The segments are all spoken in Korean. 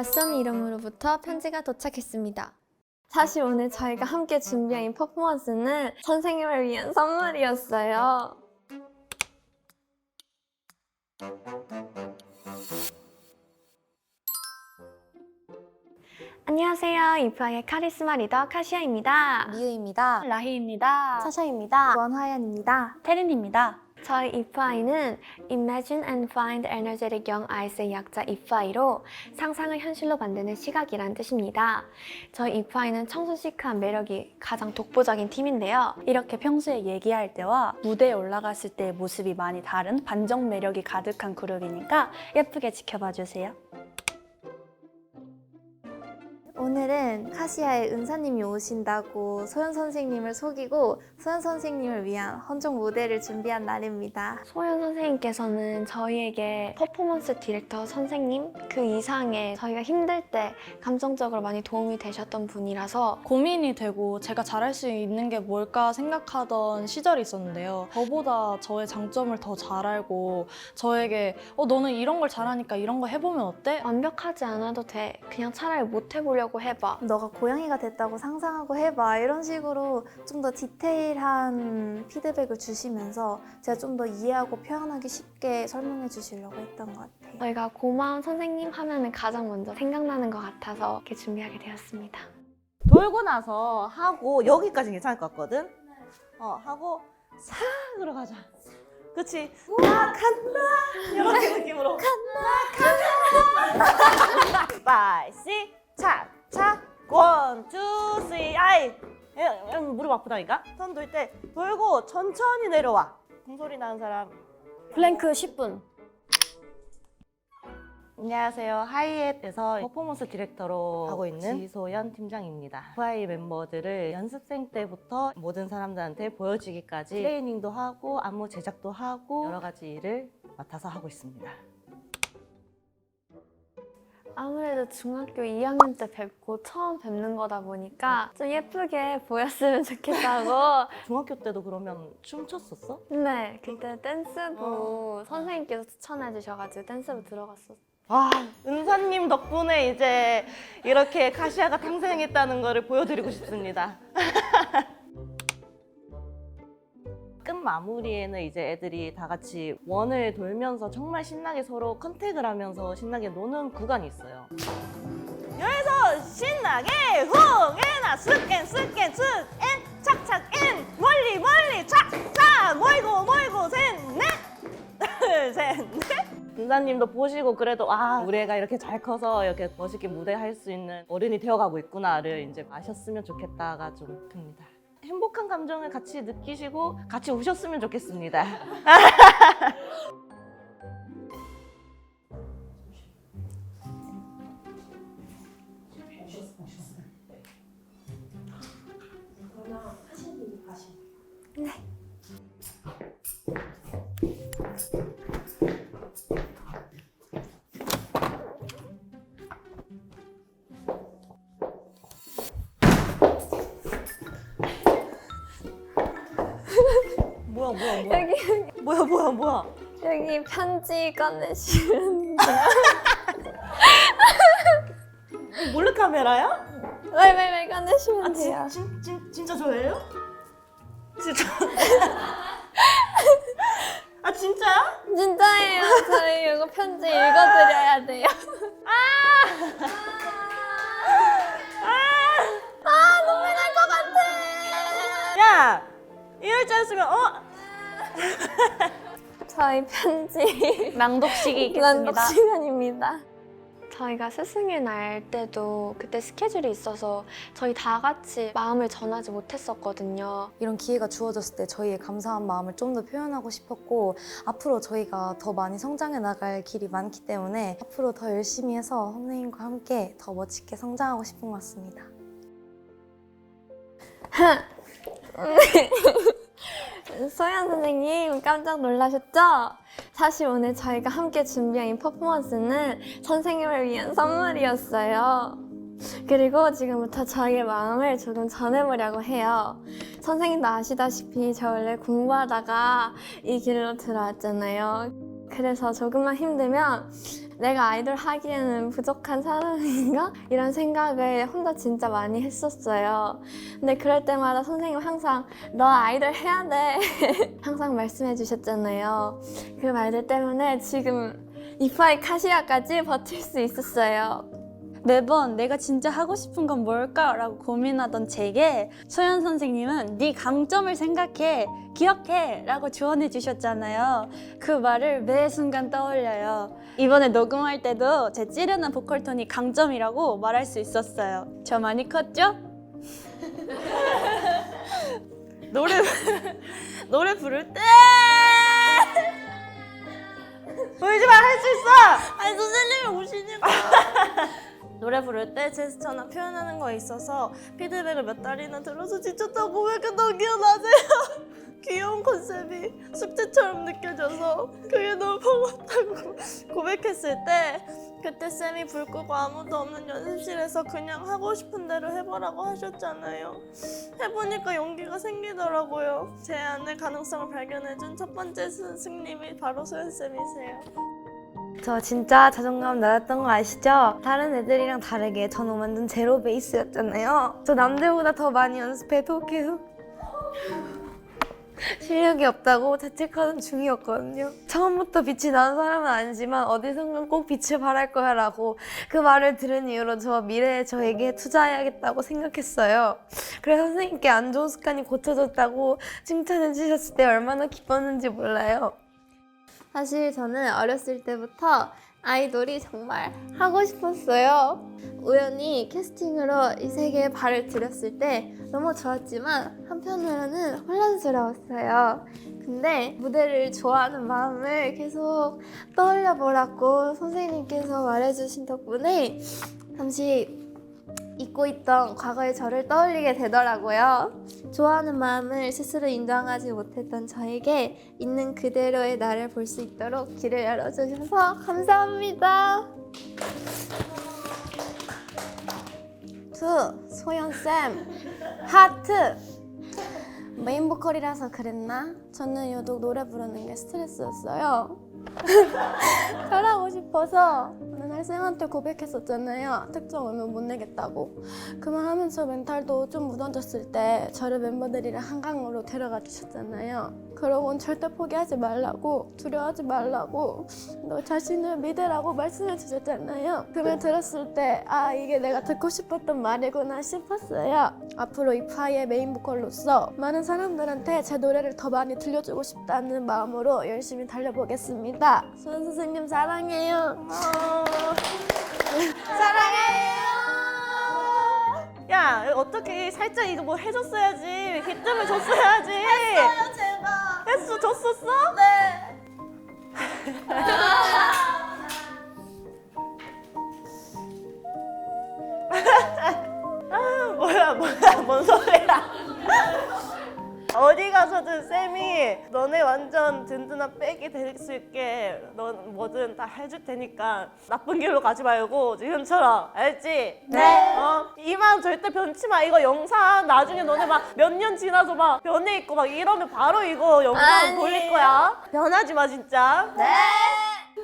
낯선 이름으로부터 편지가 도착했습니다. 사실 오늘 저희가 함께 준비한 이 퍼포먼스는 선생님을 위한 선물이었어요. 안녕하세요. 이프아이의 카리스마 리더 카시아입니다. 미유입니다. 라희입니다. 사샤입니다. 원하연입니다. 태린입니다. 저희 이프아이는 Imagine and Find Energetic Young Eyes의 약자 이프아이로 상상을 현실로 만드는 시각이란 뜻입니다. 저희 이프아이는 청순 시크한 매력이 가장 독보적인 팀인데요. 이렇게 평소에 얘기할 때와 무대에 올라갔을 때의 모습이 많이 다른 반전 매력이 가득한 그룹이니까 예쁘게 지켜봐 주세요. 오늘은 카시아의 은사님이 오신다고 소연 선생님을 속이고 소연 선생님을 위한 헌정 무대를 준비한 날입니다. 소연 선생님께서는 저희에게 퍼포먼스 디렉터 선생님 그 이상의 저희가 힘들 때 감정적으로 많이 도움이 되셨던 분이라서 고민이 되고 제가 잘할 수 있는 게 뭘까 생각하던 시절이 있었는데요. 저보다 저의 장점을 더 잘 알고 저에게 너는 이런 걸 잘하니까 이런 거 해보면 어때? 완벽하지 않아도 돼. 그냥 차라리 못 해보려고 해봐. 너가 고양이가 됐다고 상상하고 해봐. 이런 식으로 좀 더 디테일한 피드백을 주시면서 제가 좀 더 이해하고 표현하기 쉽게 설명해 주시려고 했던 것 같아요. 저희가 고마운 선생님 하면은 가장 먼저 생각나는 것 같아서 이렇게 준비하게 되었습니다. 돌고 나서 하고 여기까지 괜찮을 것 같거든? 하고 싹 들어가자. 그치? 나 간다! 이렇게 느낌으로 간다! 5, 6, 착착 1, 2, 3, 아이! 무릎 아프다니까? 손 돌 때 돌고 천천히 내려와. 공소리 나는 사람. 플랭크 10분. 안녕하세요. 하이햇에서 퍼포먼스 디렉터로 하고 있는 지소연 팀장입니다. FI 멤버들을 연습생 때부터 모든 사람들한테 보여주기까지 트레이닝도 하고 안무 제작도 하고 여러 가지 일을 맡아서 하고 있습니다. 아무래도 중학교 2학년 때 뵙고 처음 뵙는 거다 보니까 좀 예쁘게 보였으면 좋겠다고. 중학교 때도 그러면 춤췄었어? 네, 그때 댄스부 선생님께서 추천해 주셔가지고 댄스부 들어갔었어요. 아, 은사님 덕분에 이제 이렇게 카시아가 탄생했다는 거를 보여드리고 싶습니다. 끝 마무리에는 이제 애들이 다 같이 원을 돌면서 정말 신나게 서로 컨택을 하면서 신나게 노는 구간이 있어요. 여기서 신나게 흥해나 스캔 스캔 스앤 착착 앤 멀리 멀리 착착 모이고 모이고 셋넷 셋넷 은사님도 보시고 그래도 우리 애가 이렇게 잘 커서 이렇게 멋있게 무대할 수 있는 어른이 되어가고 있구나를 이제 아셨으면 좋겠다가 좀 큽니다. 행복한 감정을 같이 느끼시고 같이 우셨으면 좋겠습니다. 네. 뭐야. 여기 편지 꺼내시면 몰래카메라야? 왜 꺼내시면 돼요. 진짜 저예요? 진짜. 아, 진짜야? 진짜예요. 저희 이거 편지 읽어드려야 돼요. 눈물 날 것 같아. 야! 이럴 줄 알았으면, 저희 편지 낭독식이 낭독 있겠습니다. 시간입니다. 저희가 스승의 날 때도 그때 스케줄이 있어서 저희 다 같이 마음을 전하지 못했었거든요. 이런 기회가 주어졌을 때 저희의 감사한 마음을 좀 더 표현하고 싶었고 앞으로 저희가 더 많이 성장해 나갈 길이 많기 때문에 앞으로 더 열심히 해서 선생님과 함께 더 멋지게 성장하고 싶은 것 같습니다. 소연 선생님 깜짝 놀라셨죠? 사실 오늘 저희가 함께 준비한 이 퍼포먼스는 선생님을 위한 선물이었어요. 그리고 지금부터 저희의 마음을 조금 전해보려고 해요. 선생님도 아시다시피 저 원래 공부하다가 이 길로 들어왔잖아요. 그래서 조금만 힘들면 내가 아이돌 하기에는 부족한 사람인가? 이런 생각을 혼자 진짜 많이 했었어요. 근데 그럴 때마다 선생님 항상 너 아이돌 해야 돼 항상 말씀해 주셨잖아요. 그 말들 때문에 지금 이파이 카시아까지 버틸 수 있었어요. 매번 내가 진짜 하고 싶은 건 뭘까라고 고민하던 제게 소연 선생님은 네 강점을 생각해, 기억해 라고 조언해 주셨잖아요. 그 말을 매 순간 떠올려요. 이번에 녹음할 때도 제 찌르는 보컬 톤이 강점이라고 말할 수 있었어요. 저 많이 컸죠? 노래 부를 때 울지마, 할 수 있어. 아니 선생님이 오시니까 노래 부를 때 제스처나 표현하는 거에 있어서 피드백을 몇 달이나 들어서 지쳤다고 고백했던 기억나세요? 귀여운 컨셉이 숙제처럼 느껴져서 그게 너무 버겁다고 고백했을 때 그때 쌤이 불 끄고 아무도 없는 연습실에서 그냥 하고 싶은 대로 해보라고 하셨잖아요. 해보니까 용기가 생기더라고요. 제 안에 가능성을 발견해준 첫 번째 스승님이 바로 소연쌤이세요. 저 진짜 자존감 낮았던 거 아시죠? 다른 애들이랑 다르게 저는 완전 제로 베이스였잖아요. 저 남들보다 더 많이 연습해도 계속 실력이 없다고 자책하던 중이었거든요. 처음부터 빛이 나는 사람은 아니지만 어디선가 꼭 빛을 발할 거야 라고 그 말을 들은 이후로 저 미래의 저에게 투자해야겠다고 생각했어요. 그래서 선생님께 안 좋은 습관이 고쳐졌다고 칭찬해 주셨을 때 얼마나 기뻤는지 몰라요. 사실 저는 어렸을 때부터 아이돌이 정말 하고 싶었어요. 우연히 캐스팅으로 이 세계에 발을 들였을 때 너무 좋았지만 한편으로는 혼란스러웠어요. 근데 무대를 좋아하는 마음을 계속 떠올려 보라고 선생님께서 말해주신 덕분에 잠시 잊고 있던 과거의 저를 떠올리게 되더라고요. 좋아하는 마음을 스스로 인정하지 못했던 저에게 있는 그대로의 나를 볼 수 있도록 길을 열어주셔서 감사합니다. 소연쌤 하트! 메인 보컬이라서 그랬나? 저는 유독 노래 부르는 게 스트레스였어요. 잘하고 싶어서 어느 날 쌤한테 고백했었잖아요. 특정 오면 못 내겠다고. 그만하면서 멘탈도 좀 무너졌을 때 저를 멤버들이랑 한강으로 데려가 주셨잖아요. 그러곤 절대 포기하지 말라고, 두려워하지 말라고, 너 자신을 믿으라고 말씀해 주셨잖아요. 그 말 들었을 때 아, 이게 내가 듣고 싶었던 말이구나 싶었어요. 앞으로 이파이의 메인 보컬로서 많은 사람들한테 제 노래를 더 많이 들려주고 싶다는 마음으로 열심히 달려보겠습니다. 소연 선생님 사랑해요. 야, 어떻게 살짝 이거 뭐 해줬어야지. 기뜸을 줬어야지. 했어요, 제가. 했어, 줬었어? 네. 아, 뭐야, 뭔 소리야. 어디 가서든 쌤이 너네 완전 든든한 백이 될 수 있게 넌 뭐든 다 해줄 테니까 나쁜 길로 가지 말고 지금처럼 알지? 네. 이 마음 절대 변치 마. 이거 영상 나중에 너네 막 몇 년 지나서 막 변해 있고 막 이러면 바로 이거 영상 돌릴 거야. 변하지 마 진짜. 네.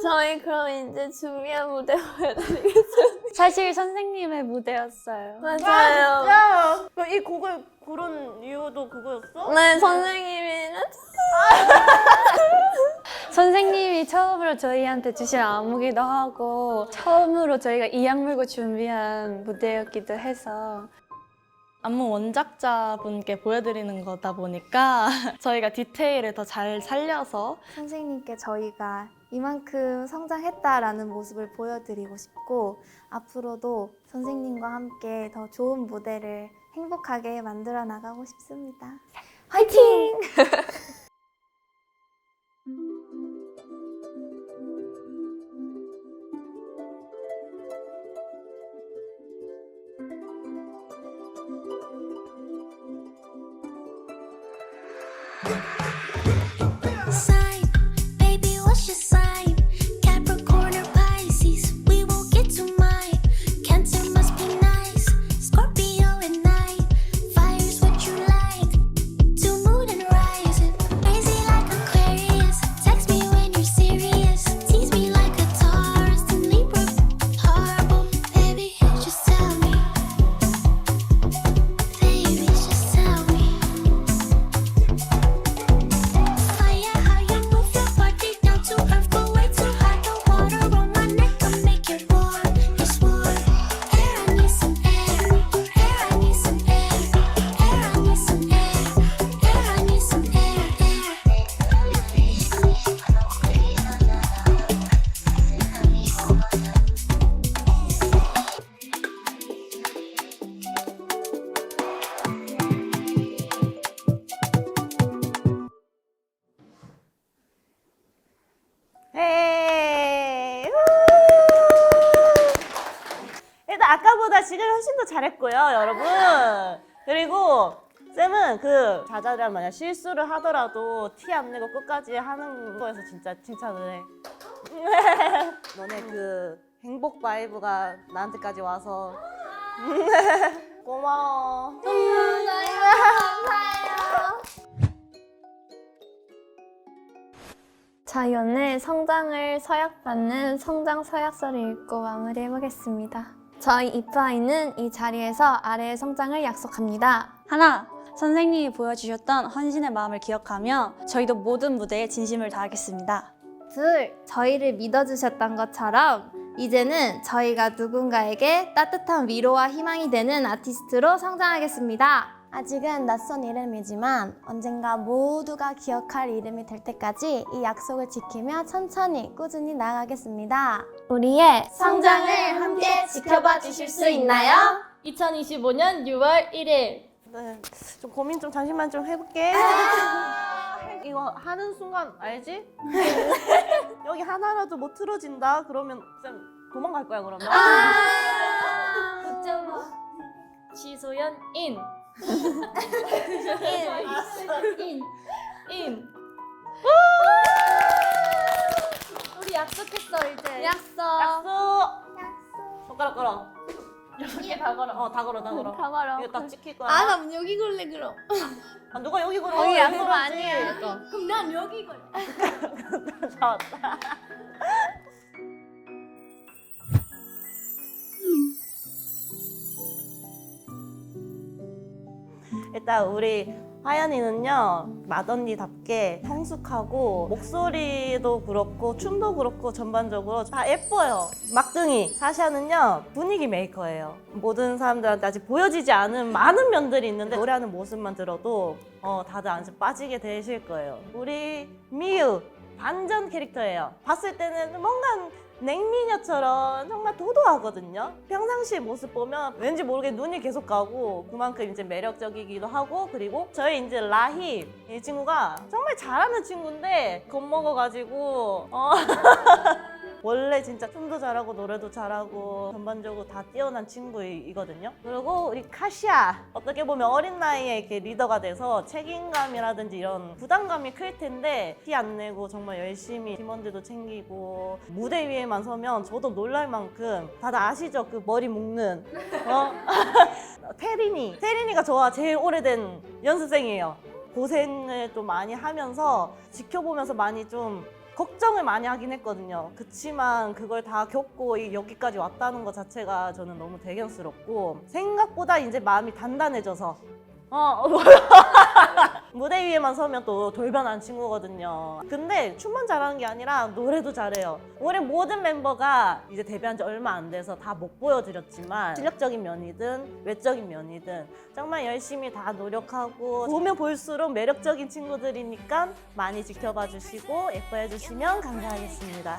저희 그럼 이제 준비한 무대 보여드리겠습니다. 사실 선생님의 무대였어요. 맞아요. 진짜. 그럼 이 곡을 고른 이유도 그거였어? 네, 선생님이 선생님이 처음으로 저희한테 주신 안무기도 하고 처음으로 저희가 이악 물고 준비한 무대였기도 해서 안무 원작자분께 보여드리는 거다 보니까 저희가 디테일을 더 잘 살려서 선생님께 저희가 이만큼 성장했다라는 모습을 보여드리고 싶고 앞으로도 선생님과 함께 더 좋은 무대를 행복하게 만들어 나가고 싶습니다. 화이팅! Sign, baby, what's your sign? Capricorn or Pisces, we won't get to mine. Cancer must be nice, Scorpio at night. Fire's what you like, to moon and rising. Crazy like Aquarius, text me when you're serious. Tease me like a Taurus, and 아까보다 지금 훨씬 더 잘했고요, 여러분. 그리고 쌤은 그 자잘한 만약 실수를 하더라도 티 안 내고 끝까지 하는 거에서 진짜 칭찬을 해. 너네 그 행복 바이브가 나한테까지 와서 고마워. 자, 오늘 성장을 서약받는 성장 서약서를 읽고 마무리해보겠습니다. 저희 이프아이는 이 자리에서 아래의 성장을 약속합니다. 하나, 선생님이 보여주셨던 헌신의 마음을 기억하며 저희도 모든 무대에 진심을 다하겠습니다. 둘, 저희를 믿어주셨던 것처럼 이제는 저희가 누군가에게 따뜻한 위로와 희망이 되는 아티스트로 성장하겠습니다. 아직은 낯선 이름이지만 언젠가 모두가 기억할 이름이 될 때까지 이 약속을 지키며 천천히 꾸준히 나아가겠습니다. 우리의 성장을 함께 지켜봐 주실 수 있나요? 2025년 6월 1일 네, 좀 고민 좀 잠시만 좀 해볼게. 이거 하는 순간 알지? 여기 하나라도 못 틀어진다 그러면 쌤 도망갈 거야 그러면. 지소연 인. 인. 우리 약속했어 이제. 약속. 약속. 손가락 걸어. 이렇게 다 걸어. 다 걸어. 다 걸어. 이거 다 찍힐 거야. 그럼 여기 걸래 그럼. 누가 여기 걸어? 여기 약속 걸어야지. 아니에요. 그럼 난 여기 걸래. 좋았다. 일단 우리 하연이는요 맏언니답게 성숙하고 목소리도 그렇고 춤도 그렇고 전반적으로 다 예뻐요. 막둥이 사샤는요 분위기 메이커예요. 모든 사람들한테 아직 보여지지 않은 많은 면들이 있는데 노래하는 모습만 들어도 다들 아주 빠지게 되실 거예요. 우리 미유 반전 캐릭터예요. 봤을 때는 뭔가 냉미녀처럼 정말 도도하거든요. 평상시 모습 보면 왠지 모르게 눈이 계속 가고 그만큼 이제 매력적이기도 하고, 그리고 저희 이제 라희 이 친구가 정말 잘하는 친구인데 겁먹어가지고 원래 진짜 춤도 잘하고 노래도 잘하고 전반적으로 다 뛰어난 친구이거든요. 그리고 우리 카시아 어떻게 보면 어린 나이에 이렇게 리더가 돼서 책임감이라든지 이런 부담감이 클 텐데 티 안 내고 정말 열심히 팀원들도 챙기고 무대 위에만 서면 저도 놀랄 만큼 다들 아시죠? 그 머리 묶는 태린이가 저와 제일 오래된 연습생이에요. 고생을 좀 많이 하면서 지켜보면서 많이 좀 걱정을 많이 하긴 했거든요. 그치만 그걸 다 겪고 여기까지 왔다는 것 자체가 저는 너무 대견스럽고, 생각보다 이제 마음이 단단해져서 무대 위에만 서면 또 돌변한 친구거든요. 근데 춤만 잘하는 게 아니라 노래도 잘해요. 우리 모든 멤버가 이제 데뷔한 지 얼마 안 돼서 다 못 보여드렸지만 실력적인 면이든 외적인 면이든 정말 열심히 다 노력하고 보면 볼수록 매력적인 친구들이니까 많이 지켜봐 주시고 예뻐해 주시면 감사하겠습니다.